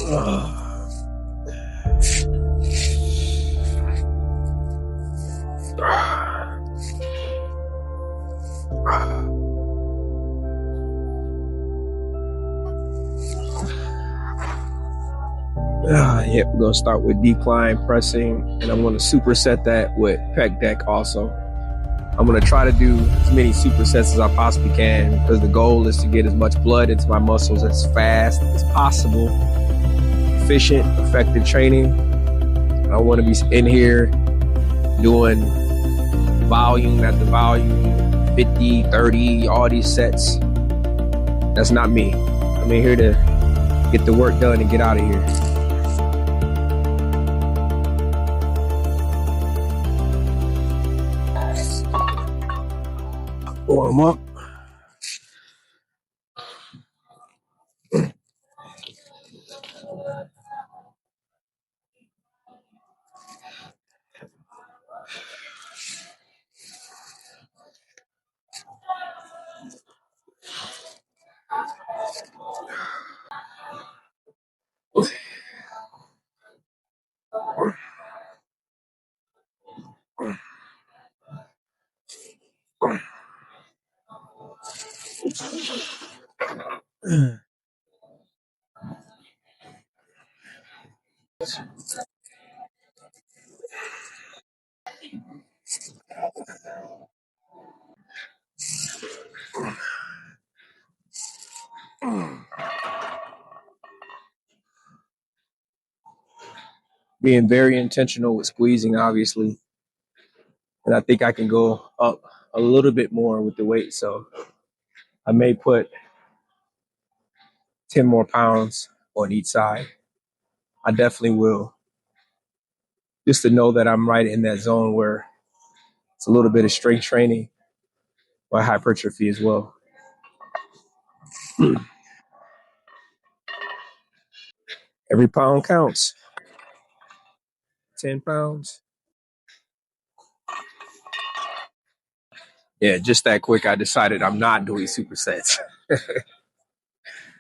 Yep, we're gonna start with decline pressing, and I'm gonna superset that with pec deck also. I'm gonna try to do as many supersets as I possibly can because the goal is to get as much blood into my muscles as fast as possible. Efficient, effective training. I want to be in here doing volume after volume, 50, 30, all these sets. That's not me. I'm in here to get the work done and get out of here. Warm up. Being very intentional with squeezing, obviously. And I think I can go up a little bit more with the weight. So I may put 10 more pounds on each side. I definitely will. Just to know that I'm right in that zone where it's a little bit of strength training or hypertrophy as well. Every pound counts. 10 pounds. Yeah, just that quick, I decided I'm not doing supersets.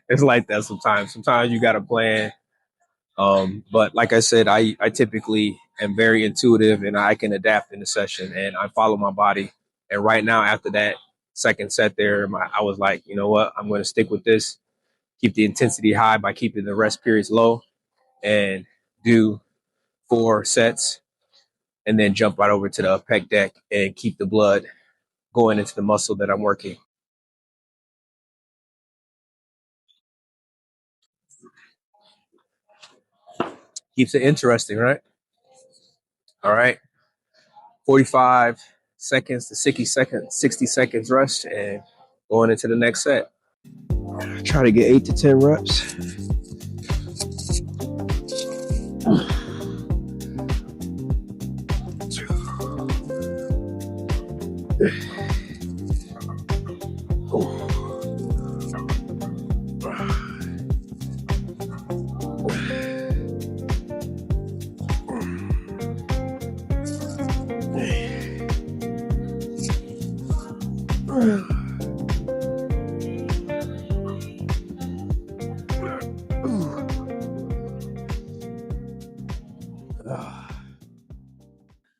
It's like that sometimes. Sometimes you got to plan. But like I said, I typically am very intuitive and I can adapt in the session and I follow my body. And right now, after that second set there, I was like, you know what? I'm going to stick with this, keep the intensity high by keeping the rest periods low and do 4 sets and then jump right over to the pec deck and keep the blood going into the muscle that I'm working. Keeps it interesting, right? All right. 45 seconds to 60 seconds rest and going into the next set. Try to get 8 to 10 reps.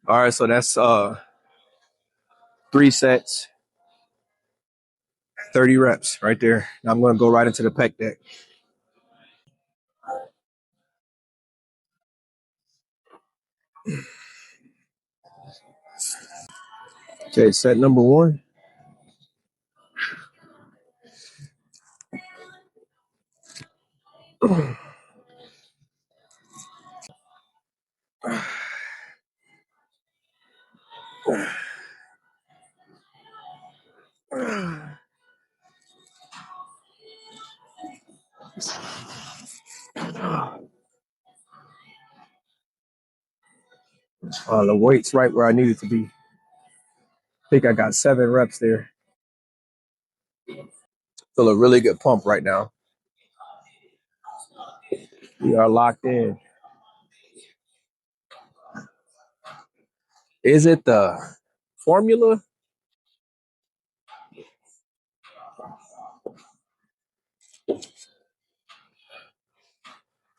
All right, so that's 3 sets, 30 reps right there. Now I'm going to go right into the pec deck. Okay, set number 1. The weight's right where I need it to be. I think I got 7 reps there. Feel a really good pump right now. We are locked in. Is it the formula?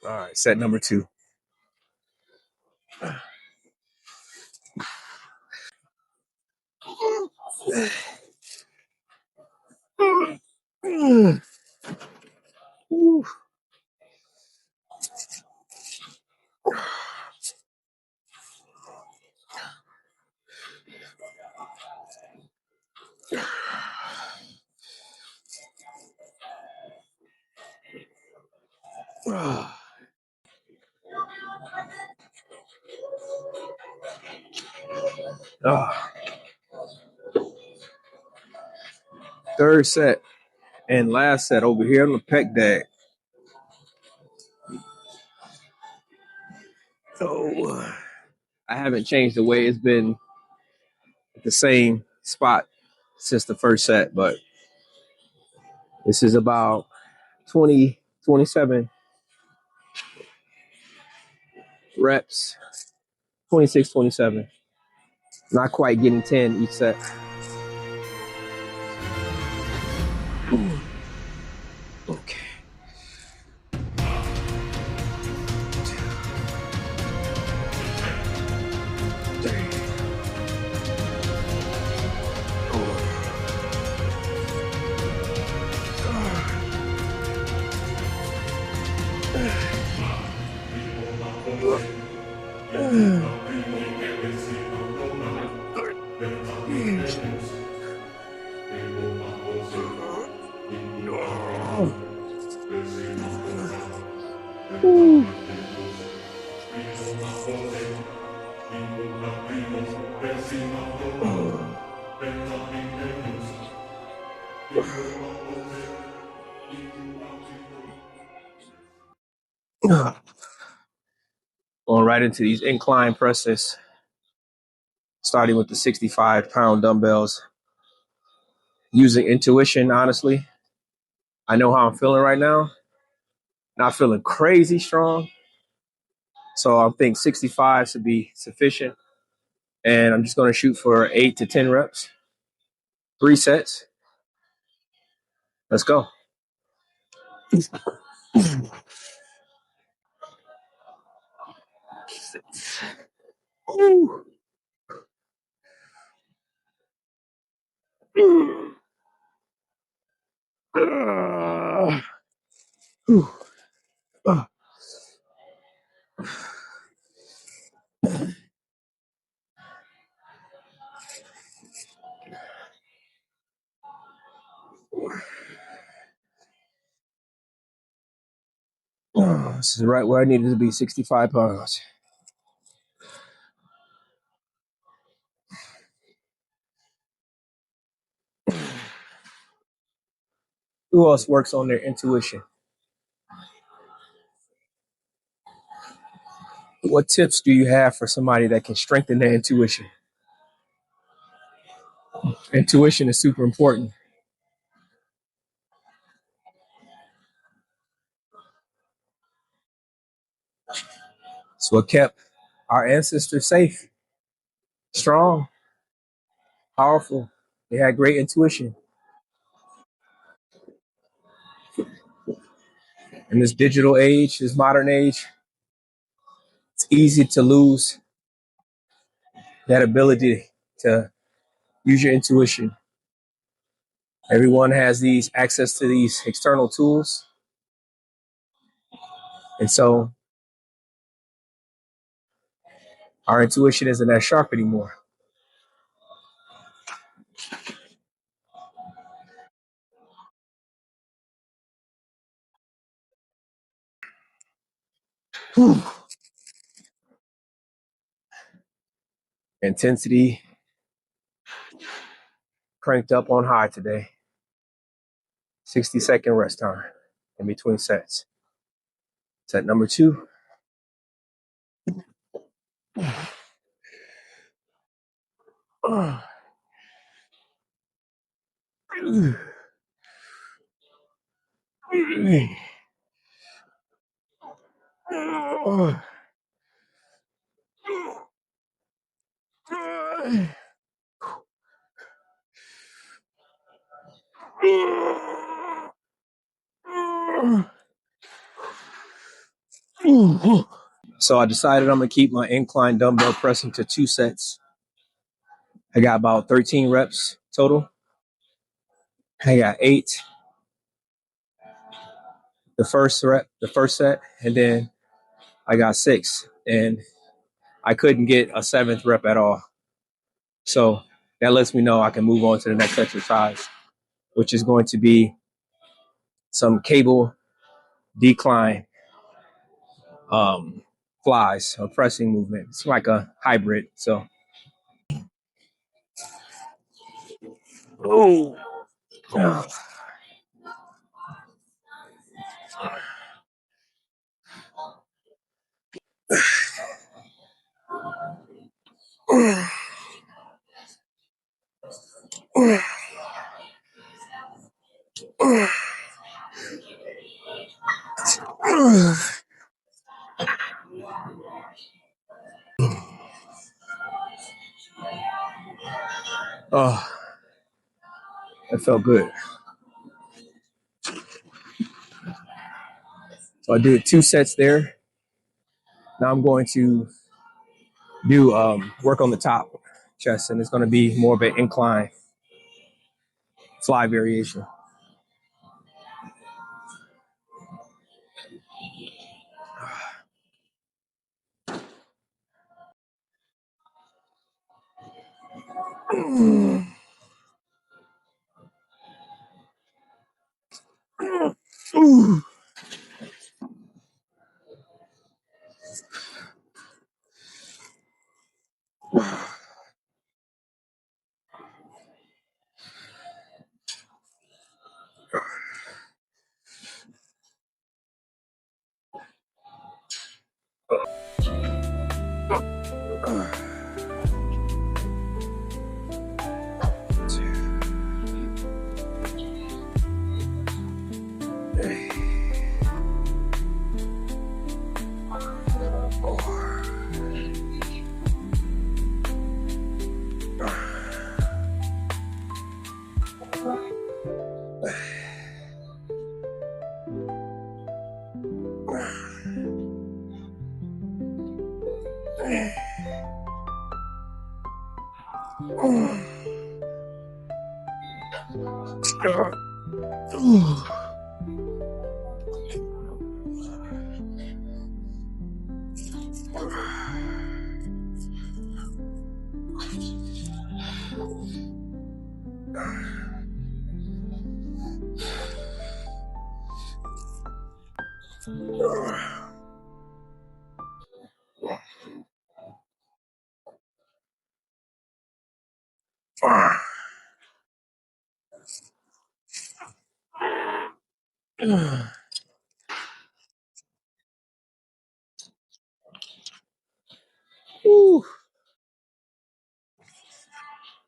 All right, set number 2. Third set and last set over here on the pec deck. So I haven't changed the way it's been at the same spot since the first set, but this is about 20, 27 reps, 26, 27. Not quite getting 10 each set. Okay. Going right into these incline presses, starting with the 65-pound dumbbells. Using intuition, honestly. I know how I'm feeling right now. Not feeling crazy strong. So I think 65 should be sufficient. And I'm just going to shoot for 8 to 10 reps. 3 sets. Let's go. Ooh. This is right where I needed to be, 65 pounds. Who else works on their intuition? What tips do you have for somebody that can strengthen their intuition? Intuition is super important. It's what kept our ancestors safe, strong, powerful. They had great intuition. In this digital age, this modern age, it's easy to lose that ability to use your intuition. Everyone has these access to these external tools. And so our intuition isn't as sharp anymore. Whew. Intensity cranked up on high today. 60-second rest time in between sets. Set number 2. So I decided I'm gonna keep my incline dumbbell pressing to 2 sets. I got about 13 reps total. I got 8 the first set, and then I got 6, and I couldn't get a 7th rep at all. So that lets me know I can move on to the next exercise, which is going to be some cable decline flies or pressing movement. It's like a hybrid. So, oh, oh, that felt good. So I did 2 sets there. Now I'm going to do work on the top chest, and it's going to be more of an incline fly variation.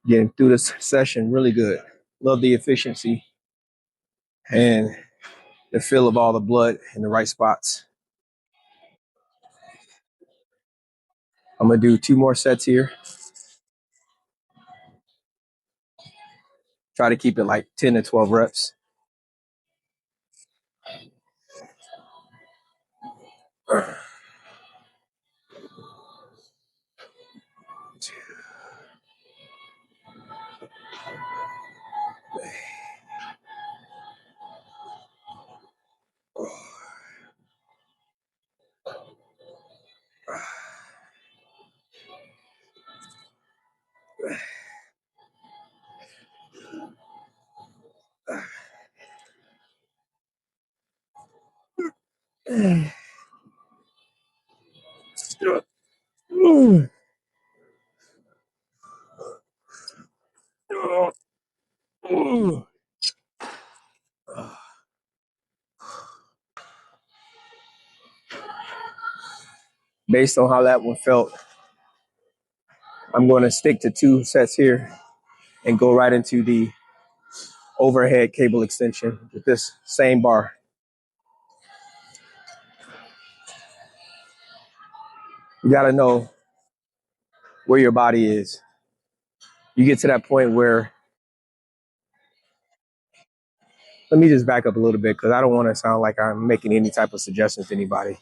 Getting through this session really good. Love the efficiency and the feel of all the blood in the right spots. I'm gonna do 2 more sets here. Try to keep it like 10 to 12 reps. Based on how that one felt, I'm going to stick to 2 sets here and go right into the overhead cable extension with this same bar. You got to know where your body is. You get to that point where, let me just back up a little bit because I don't want to sound like I'm making any type of suggestions to anybody.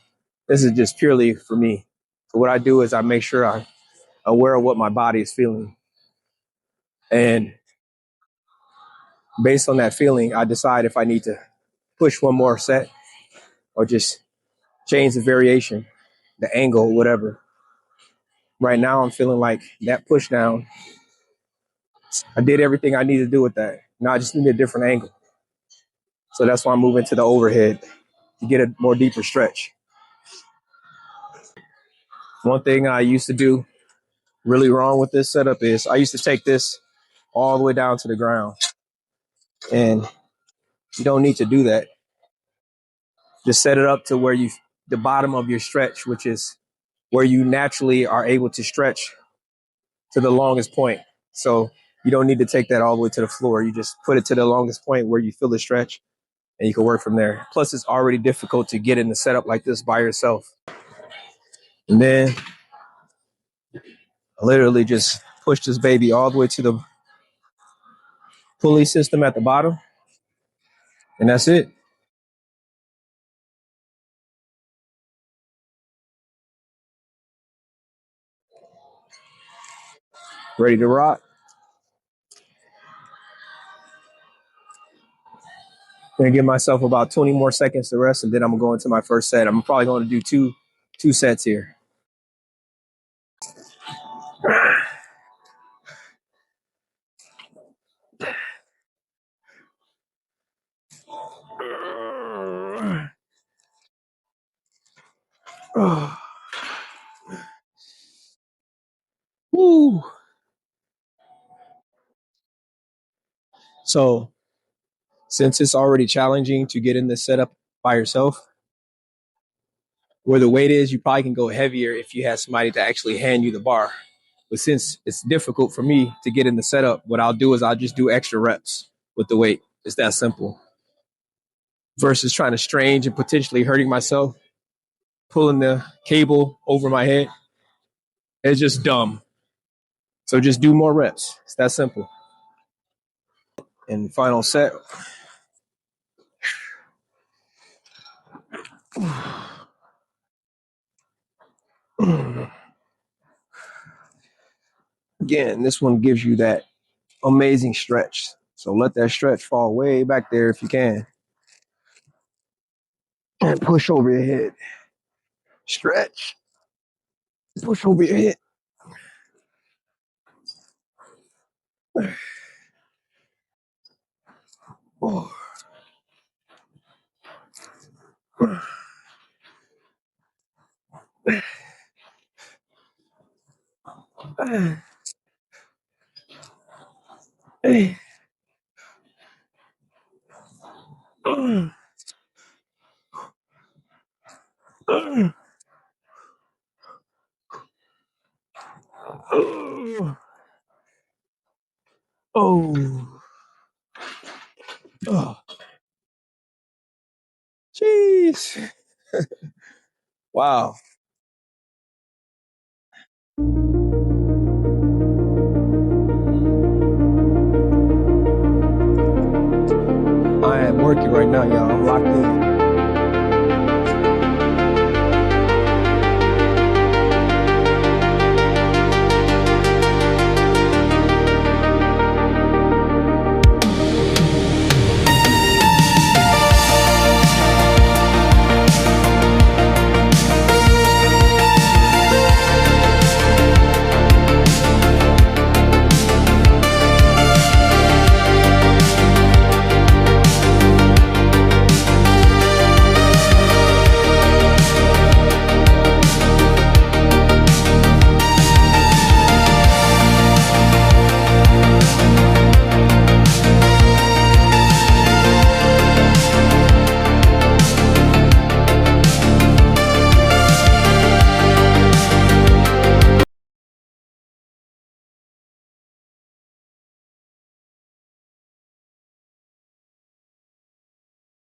This is just purely for me. So what I do is I make sure I'm aware of what my body is feeling. And based on that feeling, I decide if I need to push one more set or just change the variation, the angle, whatever. Right now, I'm feeling like that push down, I did everything I need to do with that. Now I just need a different angle. So that's why I'm moving to the overhead to get a more deeper stretch. One thing I used to do really wrong with this setup is I used to take this all the way down to the ground. And you don't need to do that. Just set it up to where the bottom of your stretch, which is where you naturally are able to stretch to the longest point. So you don't need to take that all the way to the floor. You just put it to the longest point where you feel the stretch and you can work from there. Plus, it's already difficult to get in the setup like this by yourself. And then I literally just push this baby all the way to the pulley system at the bottom. And that's it. Ready to rock. I'm gonna give myself about 20 more seconds to rest, and then I'm gonna go into my first set. I'm probably going to do two sets here. Woo. So since it's already challenging to get in this setup by yourself, where the weight is, you probably can go heavier if you had somebody to actually hand you the bar. But since it's difficult for me to get in the setup, what I'll do is I'll just do extra reps with the weight. It's that simple. Versus trying to strain and potentially hurting myself, pulling the cable over my head. It's just dumb. So just do more reps. It's that simple. And final set. Again, this one gives you that amazing stretch. So let that stretch fall way back there if you can. And push over your head. Stretch. Push over your head. Oh. Hey. Oh. Oh. Jeez. Wow. I am working right now, y'all. I'm locked in.